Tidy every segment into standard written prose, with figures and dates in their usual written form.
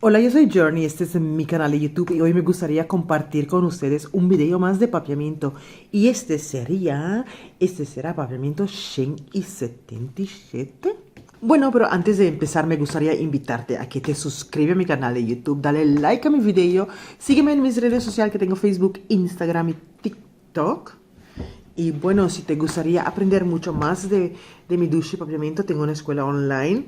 Hola, yo soy Journey, este es mi canal de YouTube y hoy me gustaría compartir con ustedes un video más de papiamento. Y este será papiamento 177. Bueno, pero antes de empezar me gustaría invitarte a que te suscribas a mi canal de YouTube, dale like a mi video, sígueme en mis redes sociales que tengo Facebook, Instagram y TikTok. Y bueno, si te gustaría aprender mucho más de mi ducha y papiamento, tengo una escuela online.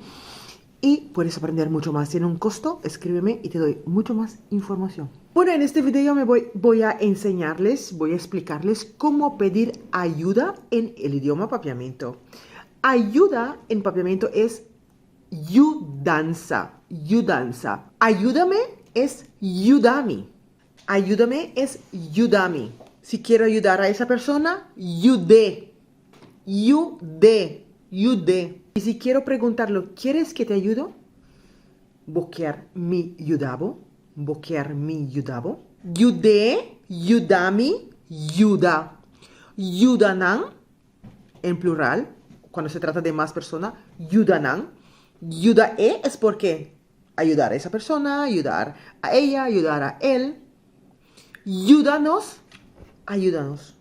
Y puedes aprender mucho más. Tiene un costo, escríbeme y te doy mucho más información. Bueno, en este video voy a enseñarles, voy a explicarles cómo pedir ayuda en el idioma papiamento. Ayuda en papiamento es yudanza, yudanza. Ayúdame es yudami. Ayúdame es yudami. Si quiero ayudar a esa persona, yude, yude, yude. Y si quiero preguntarlo, ¿quieres que te ayudo? Boquear mi yudabo. Boquear mi yudabo. Yude, yudami, yuda. Yudanan, en plural, cuando se trata de más personas, yudanan. Yudae es porque ayudar a esa persona, ayudar a ella, ayudar a él. Ayúdanos, ayúdanos.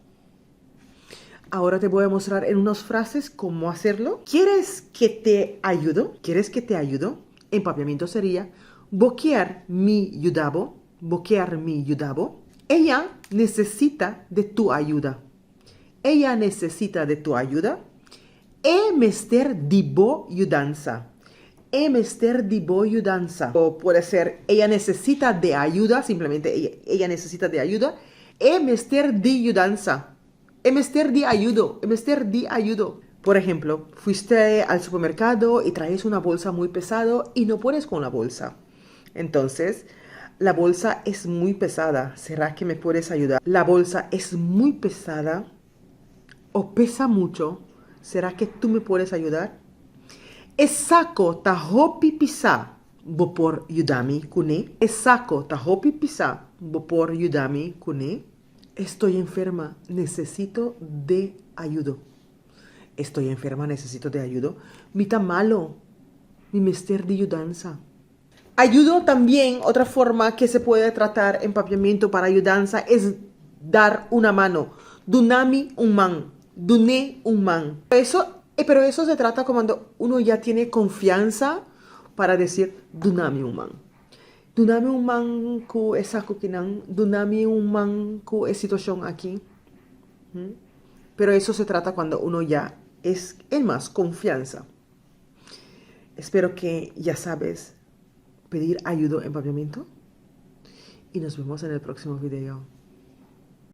Ahora te voy a mostrar en unas frases cómo hacerlo. ¿Quieres que te ayudo? ¿Quieres que te ayudo? Empapiamiento sería boquear mi yudabo. Boquear mi yudabo. Ella necesita de tu ayuda. Ella necesita de tu ayuda. E mester dibo yudanza. E mester dibo yudanza. O puede ser ella necesita de ayuda. Simplemente ella necesita de ayuda. E mester di yudanza. Emester di ayudo, emester di ayudo. Por ejemplo, fuiste al supermercado y traes una bolsa muy pesada y no puedes con la bolsa. Entonces, la bolsa es muy pesada. ¿Será que me puedes ayudar? La bolsa es muy pesada o pesa mucho. ¿Será que tú me puedes ayudar? Esako tahopi pisa bopor yudami kune. Esako tahopi pisa bopor yudami kune. Estoy enferma, necesito de ayuda. Estoy enferma, necesito de ayuda. Mi está malo, mi mester de ayudanza. Ayudo también, otra forma que se puede tratar en papiamento para ayudanza es dar una mano. Dunami un man, duné un man. Pero eso se trata cuando uno ya tiene confianza para decir dunami un man. Dunami un man ko esa kukinan, dunami un man ko esa situación aquí. Pero eso se trata cuando uno ya es en más confianza. Espero que ya sabes pedir ayuda en papiamento. Y nos vemos en el próximo video.